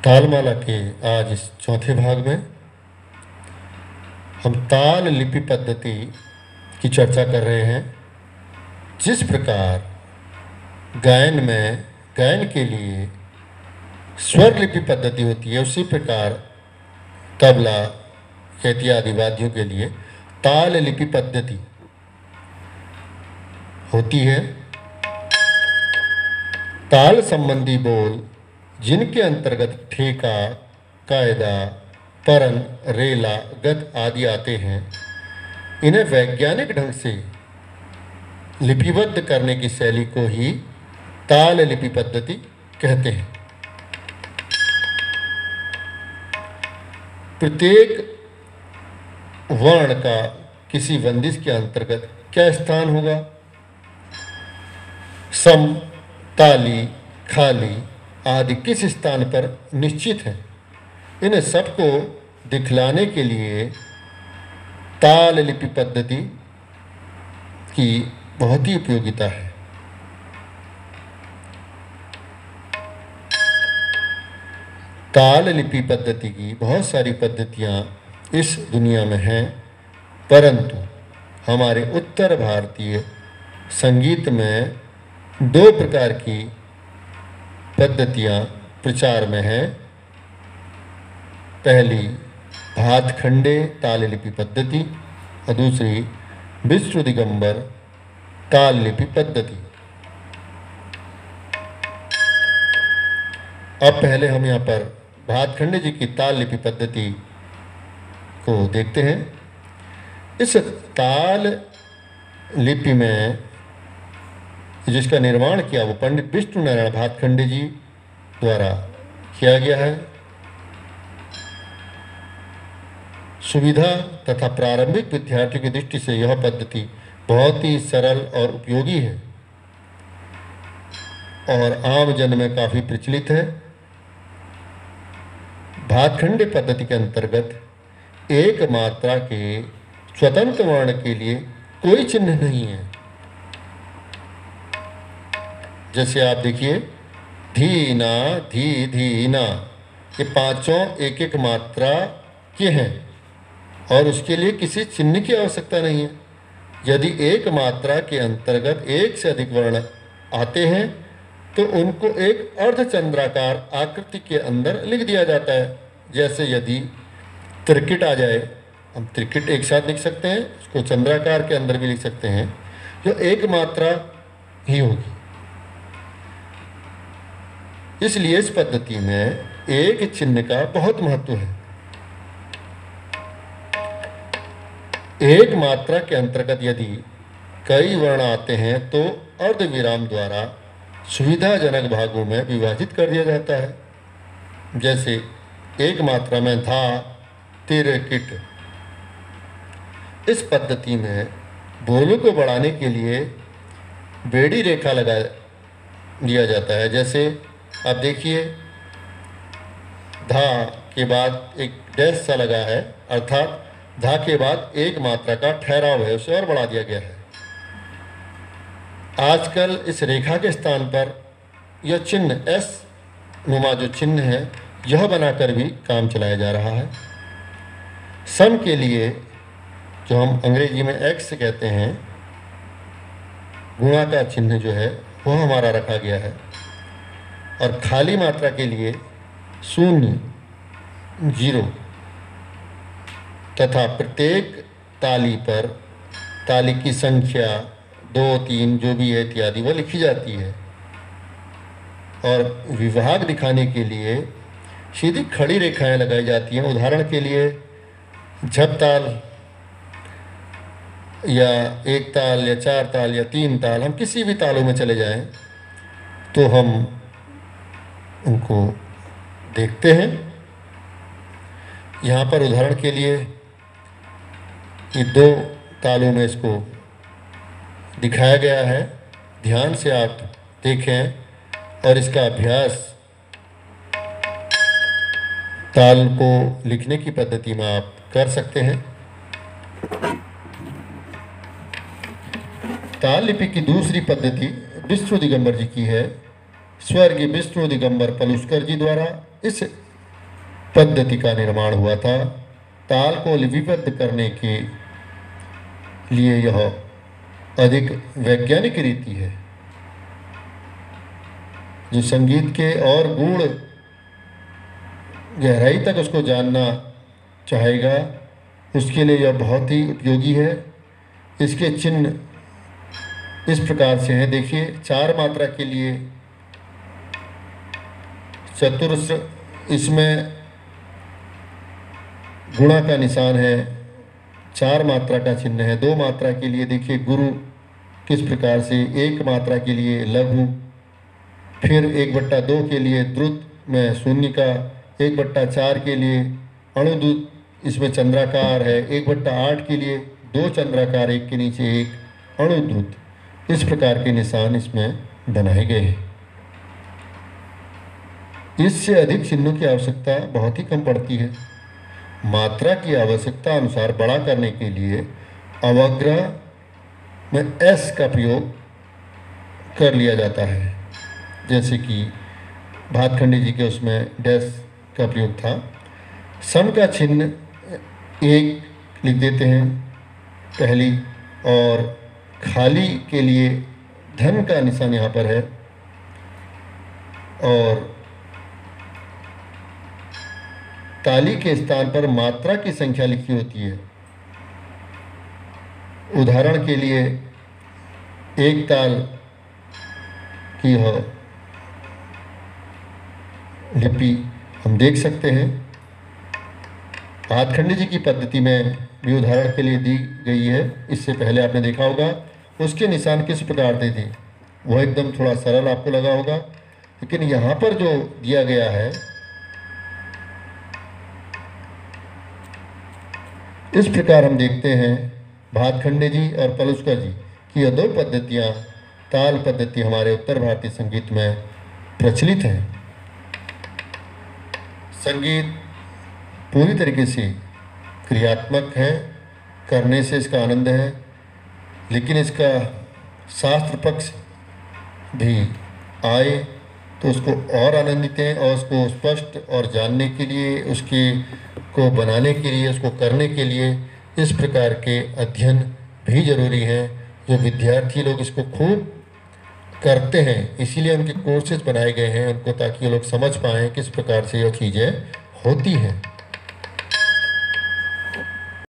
तालमाला के आज इस चौथे भाग में हम ताल लिपि पद्धति की चर्चा कर रहे हैं। जिस प्रकार गायन के लिए स्वर लिपि पद्धति होती है, उसी प्रकार तबला इत्यादि वाद्यों के लिए ताल लिपि पद्धति होती है। ताल संबंधी बोल जिनके अंतर्गत ठेका, कायदा, परन, रेला, गत आदि आते हैं, इन्हें वैज्ञानिक ढंग से लिपिबद्ध करने की शैली को ही ताल लिपि पद्धति कहते हैं। प्रत्येक वर्ण का किसी बंदिश के अंतर्गत क्या स्थान होगा? सम, ताली, खाली आदि किस स्थान पर निश्चित है। इन सबको दिखलाने के लिए ताल लिपि पद्धति की बहुत ही उपयोगिता है। ताल लिपि पद्धति की बहुत सारी पद्धतियाँ इस दुनिया में हैं, परंतु हमारे उत्तर भारतीय संगीत में दो प्रकार की पद्धतियाँ प्रचार में हैं। पहली भातखंडे ताल लिपि पद्धति और दूसरी विष्णु दिगंबर ताल लिपि पद्धति। अब पहले हम यहाँ पर भातखंडे जी की ताल लिपि पद्धति को देखते हैं। इस ताल लिपि में जिसका निर्माण किया वो पंडित विष्णु नारायण भातखंडे जी द्वारा किया गया है। सुविधा तथा प्रारंभिक विद्यार्थियों की दृष्टि से यह पद्धति बहुत ही सरल और उपयोगी है और आम जन में काफ़ी प्रचलित है। भातखंडे पद्धति के अंतर्गत एक मात्रा के स्वतंत्र वर्ण के लिए कोई चिन्ह नहीं है। जैसे आप देखिए, धीना, धी, धीना, ये पांचों एक एक मात्रा के हैं और उसके लिए किसी चिन्ह की आवश्यकता नहीं है। यदि एक मात्रा के अंतर्गत एक से अधिक वर्ण आते हैं तो उनको एक अर्धचंद्राकार आकृति के अंदर लिख दिया जाता है। जैसे यदि त्रिकिट आ जाए, हम त्रिकिट एक साथ लिख सकते हैं, उसको चंद्राकार के अंदर भी लिख सकते हैं, जो एक मात्रा ही होगी। इसलिए इस पद्धति में एक चिन्ह का बहुत महत्व है। एक मात्रा के अंतर्गत यदि कई वर्ण आते हैं तो अर्धविराम द्वारा सुविधाजनक भागों में विभाजित कर दिया जाता है। जैसे एक मात्रा में धा, तिर, किट। इस पद्धति में बोलों को बढ़ाने के लिए बेड़ी रेखा लगा दिया जाता है। जैसे आप देखिए, धा के बाद एक डैश सा लगा है, अर्थात धा के बाद एक मात्रा का ठहराव है, उसे और बढ़ा दिया गया है। आजकल इस रेखा के स्थान पर यह चिन्ह एस नुमा जो चिन्ह है, यह बनाकर भी काम चलाया जा रहा है। सम के लिए जो हम अंग्रेजी में एक्स कहते हैं, गुणा का चिन्ह जो है वह हमारा रखा गया है। और खाली मात्रा के लिए शून्य, जीरो तथा प्रत्येक ताली पर ताली की संख्या 2, 3 जो भी है इत्यादि वह लिखी जाती है। और विभाग दिखाने के लिए सीधी खड़ी रेखाएं लगाई जाती हैं। उदाहरण के लिए झप ताल या एक ताल या चार ताल या तीन ताल, हम किसी भी तालों में चले जाएं तो हम उनको देखते हैं। यहाँ पर उदाहरण के लिए ये दो तालों में इसको दिखाया गया है। ध्यान से आप देखें और इसका अभ्यास ताल को लिखने की पद्धति में आप कर सकते हैं। ताल लिपि की दूसरी पद्धति विष्णु दिगंबर जी की है। स्वर्गीय विष्णु दिगंबर पलुस्कर जी द्वारा इस पद्धति का निर्माण हुआ था। ताल को लिपिबद्ध करने के लिए यह अधिक वैज्ञानिक रीति है। जो संगीत के और गूढ़ गहराई तक उसको जानना चाहेगा, उसके लिए यह बहुत ही उपयोगी है। इसके चिन्ह इस प्रकार से हैं, देखिए। 4 मात्रा के लिए चतुरस्र, इसमें गुणा का निशान है, 4 मात्रा का चिन्ह है। 2 मात्रा के लिए देखिए गुरु किस प्रकार से, 1 मात्रा के लिए लघु, फिर 1/2 के लिए द्रुत में शून्य का, 1/4 के लिए अणुद्रुत, इसमें चंद्राकार है, 1/8 के लिए 2 चंद्राकार, एक के नीचे एक अणुद्रुत। इस प्रकार के निशान इसमें बनाए गए हैं। इससे अधिक चिन्हों की आवश्यकता बहुत ही कम पड़ती है। मात्रा की आवश्यकता अनुसार बड़ा करने के लिए अवग्रह में एस का प्रयोग कर लिया जाता है, जैसे कि भातखंडे जी के उसमें डैश का प्रयोग था। सम का चिन्ह 1 लिख देते हैं पहली, और खाली के लिए धन का निशान यहाँ पर है, और ताली के स्थान पर मात्रा की संख्या लिखी होती है। उदाहरण के लिए 1 ताल की यह लिपि हम देख सकते हैं। भातखंडे जी की पद्धति में भी उदाहरण के लिए दी गई है, इससे पहले आपने देखा होगा। उसके निशान किस प्रकार से थे, वह एकदम थोड़ा सरल आपको लगा होगा, लेकिन यहाँ पर जो दिया गया है, इस प्रकार हम देखते हैं भातखंडे जी और पलुस्कर जी की यह 2 पद्धतियाँ, ताल पद्धति हमारे उत्तर भारतीय संगीत में प्रचलित है। संगीत पूरी तरीके से क्रियात्मक है, करने से इसका आनंद है, लेकिन इसका शास्त्र पक्ष भी आए तो उसको और आनंदित हैं, और उसको स्पष्ट और जानने के लिए, उसके को बनाने के लिए, उसको करने के लिए इस प्रकार के अध्ययन भी जरूरी है। जो विद्यार्थी लोग इसको खूब करते हैं, इसीलिए उनके कोर्सेज बनाए गए हैं उनको, ताकि ये लोग समझ पाएँ किस प्रकार से यह चीज़ें होती हैं।